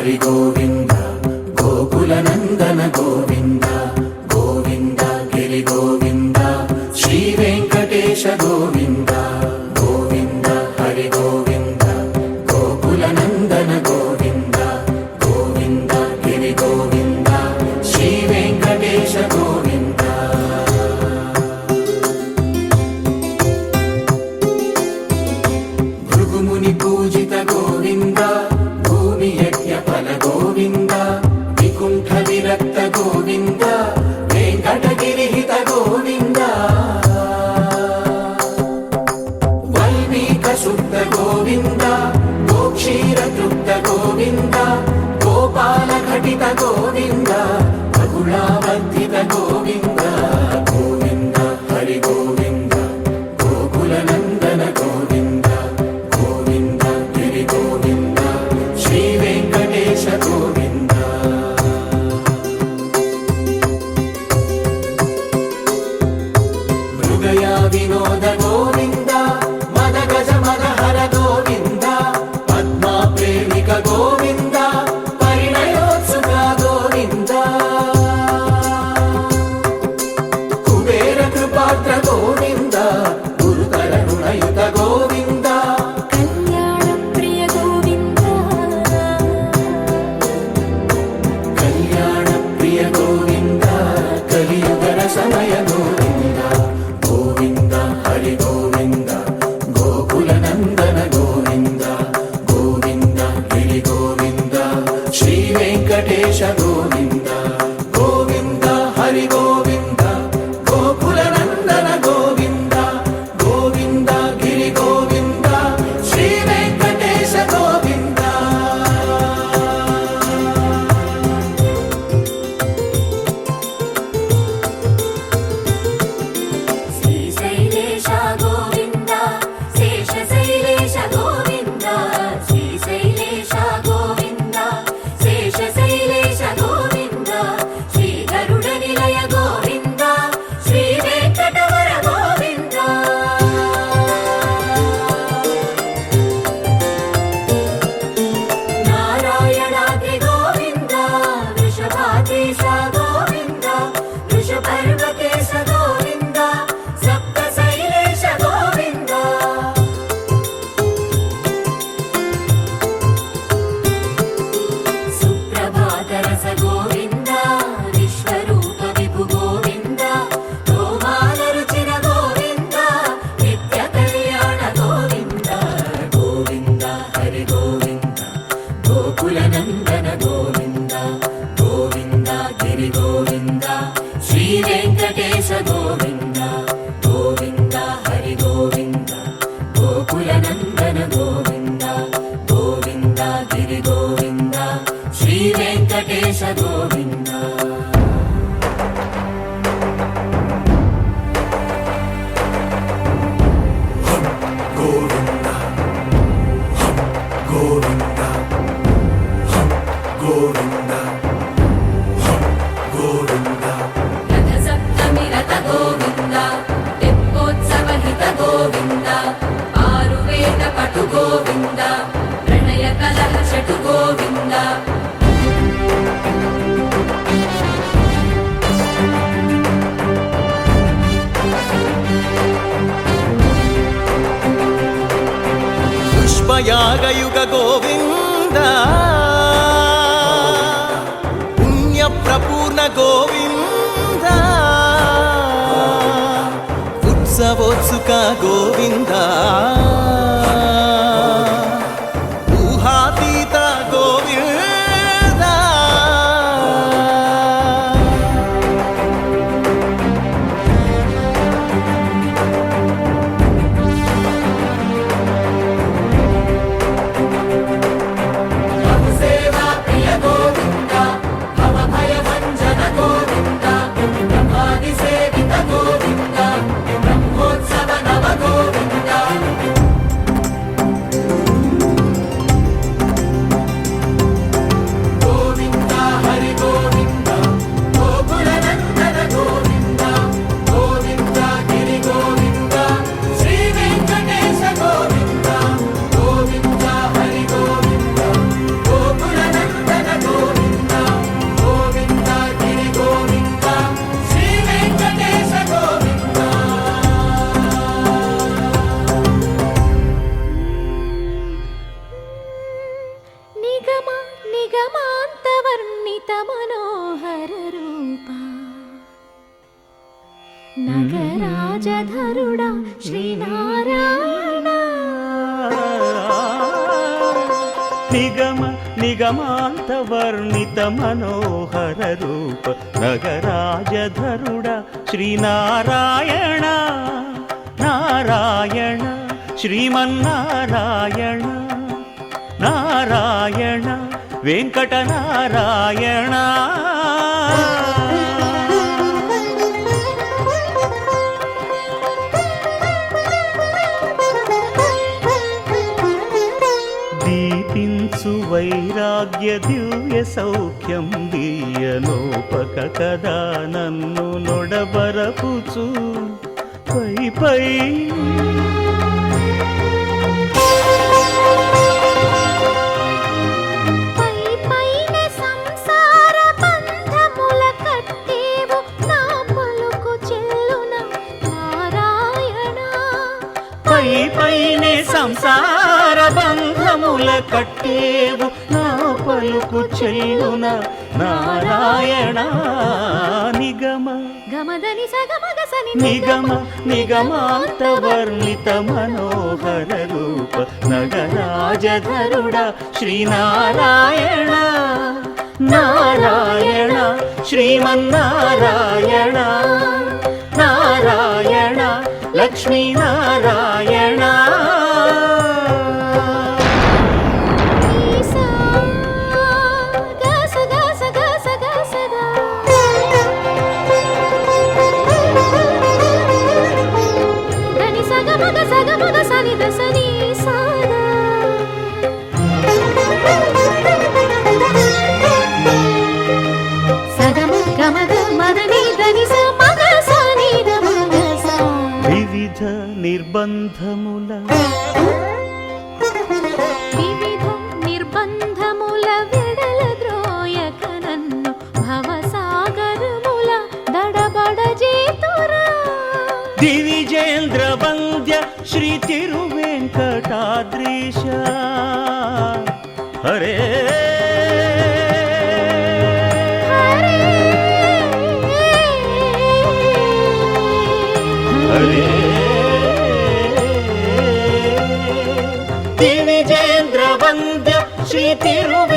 హరి గోవింద గోకుల నందన గోవింద గోవింద గిరి గోవింద శ్రీ వెంకటేశ గోవింద గోవింద హరి గోవింద గోకుల నందన గోవింద గోవింద గిరి గోవింద శ్రీ వెంకటేశ గోవింద భృగుముని పూజిత గోవింద భూమి యజ్ఞ ఫల గోవింద వికుంఠ విరక్త గోవింద వెంకటగిరిహిత గోవింద వల్మీక శుద్ధ గోవింద గోక్షీర తృప్త గోవింద గోపాల ఘటిత గోవింద బహుళావర్ధిత గోవింద గోవింద హరి గోవింద గోకుల నందన గోవింద గోవింద గిరి గోవింద శ్రీ వెంకటేశ గోవింద మృగయా వినోద గోవింద మద గజ మదహర గోవింద పద్మా ప్రేమిక గోవింద పరిణయోత్సుక గోవింద కుబేర కృపాత్ర గోవింద గురుతర రుణయుత గోవింద కళ్యాణ ప్రియ గోవింద కళ్యాణ ప్రియ గోవింద కలియుగర సమయ గోవింద గోవింద హరి గోవింద గోకుల నందన గోవింద గోవింద గిరి గోవింద శ్రీ వెంకటేశ గోవింద గోవింద హరి గోవింద గోకుల నందన గోవింద గోవింద గిరి గోవింద శ్రీ వెంకటేశ గోవింద శ్రీశైలేశ గోవింద శేషశైలేశ గోవింద శ్రీశైలేశ గోవింద శేషశైలేశ గోవింద శ్రీ గరుడ నిలయ గోవింద శ్రీ వెంకటవర గోవింద నారాయణాద్రి గోవింద వృషభాద్రీశ గోవింద వృషపర్వతేశ గోవింద సప్తశైలేశ గోవింద సుప్రభాతరస గోవింద విశ్వరూప విభు గోవింద గోమాల రుచిర గోవింద నిత్య కళ్యాణ గోవింద గోవింద హరి గోవింద గోకుల నందన గోవింద గోవింద గిరి గోవింద శ్రీ వెంకటేశ గోవింద గోవింద హరి గోవింద గోకుల నందన గోవింద గోవింద గిరి గోవింద శ్రీ వెంకటేశ గోవింద గోవింద గోవింద గోవింద గోవింద రథ సప్తమి రథ గోవింద తెప్పోత్సవ హిత గోవింద ఆరువేద పటు గోవింద ప్రణయ కలహ షటు గోవింద పుష్పయాగయుగ గోవింద పుణ్య ప్రపూర్ణ గోవింద ఉత్సవోత్సుక గోవింద ఊహాతీత గోవింద సేవా ప్రియ గోవింద భవ భయ భంజన గోవింద బ్రహ్మాది సేవిత గోవింద బ్రహ్మోత్సవ నవ గోవింద ధరుడా శ్రీనారాయణ నిగమ నిగమాంత వర్ణిత మనోహర రూప నగరాజధరుడ శ్రీనారాయణ నారాయణ శ్రీమన్నారాయణ నారాయణ వెంకటనారాయణ దీపించు వైరాగ్య దివ్య సౌఖ్యం దీయనోపక కదా నన్ను నొడబరపుచు పై పై పైనే సంసార బంధముల కట్టేవు నా పలుకు చెల్లున నారాయణ నిగమ గమదని సగమగసని నిగమ నిగమాంత వర్ణిత మనోహర రూప నగరాజధరుడ శ్రీనారాయణ నారాయణ శ్రీమన్నారాయణ నారాయణ లక్ష్మీనారాయణ వివిధ నిర్బంధముల విడల ద్రోయక నన్ను భవసాగరముల దడబడ జేతురా దివిజేంద్ర వంద్య శ్రీ తిరువెంకటాద్రీశ హరే హరే దివిజేంద్ర వంద్య శ్రీ తిరువెంకటాద్రీశ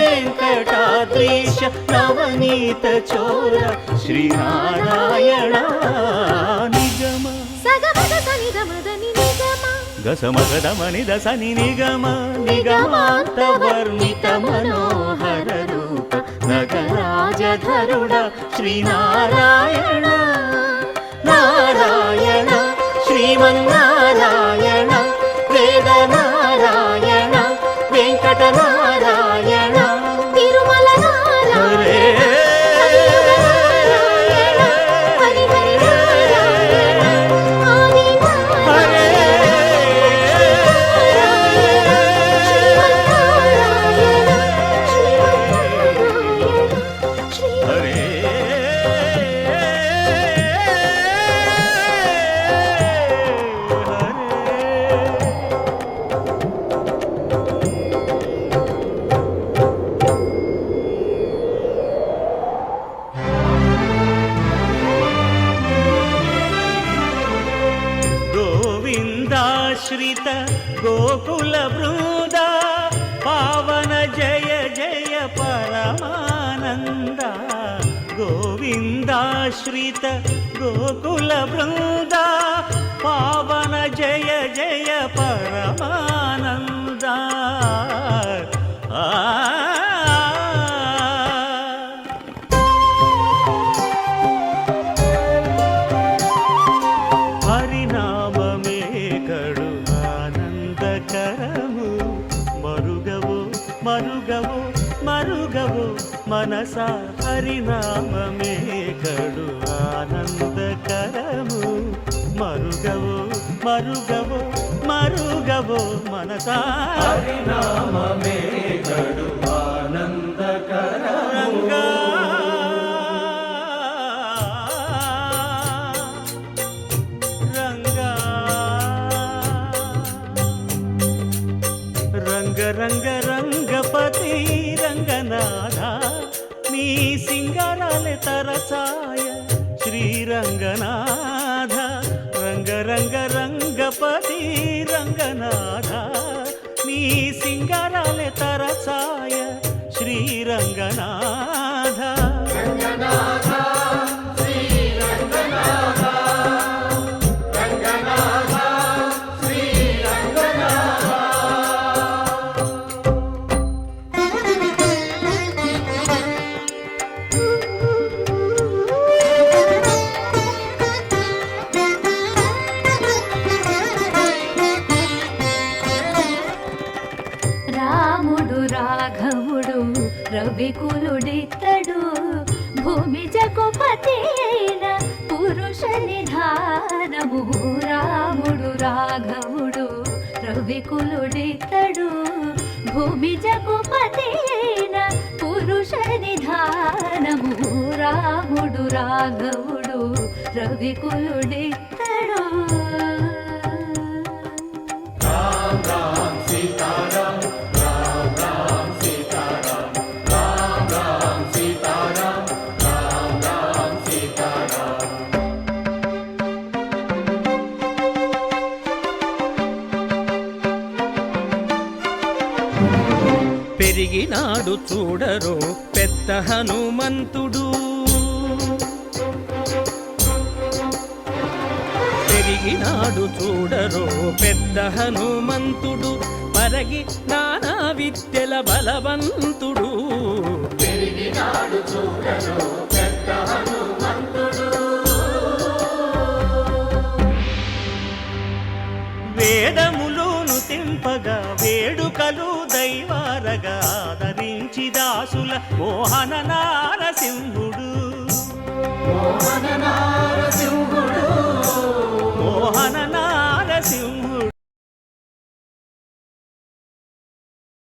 నవనీత చోర శ్రీనారాయణ నిగమ గసమగదమని దసని నిగమ నిగమాంత వర్ణిత మనోహర రూప నగరాజధరుడ శ్రీనారాయణ నారాయణ శ్రీమన్నారాయణ వేదనారాయణ వెంకటనారాయణ తిరుమల నారాయణ गोविन्दाश्रित गोकुल बृन्द पावन जय जय परमानन्द गोविन्दाश्रित गोकुल बृन्द पावन जय जय परमानन्द హరినామమే కడు ఆనందకరము మరుగవో మరుగవో మరుగవో మనస హరినామమే కడు ఆనందకరము మరుగవో మరుగవో మరుగవో మనస హరినామమే కడు ఆనందకరము రంగ రంగ రంగపతి రంగనాథ నీ సింగరాలే తరచాయ శ్రీరంగనాథ రంగ రంగ రంగపతి రంగనాథ నీ సింగారాలే తరచాయ శ్రీరంగనాథ రాముడు రాఘవుడు రవికులుడితడు భూమి జగపతి అయిన పురుష నిధానము రాముడు రాఘవుడు రవికులుడితడు భూమి జగపతి అయిన పురుష నిధానము రాముడు రాఘవుడు రవికులుడితడు పెరిగినాడు చూడరో పెద్ద హనుమంతుడు పెరిగినాడు చూడరో పెద్ద హనుమంతుడు పరగి నానా విద్యల బలవంతుడు పెరిగినాడు చూడరు పెద్ద హనుమంతుడు వేదములోను తెంపగా వేడుకలు దైవారగా ఆదరించి దాసుల మోహన నారసింహుడు మోహన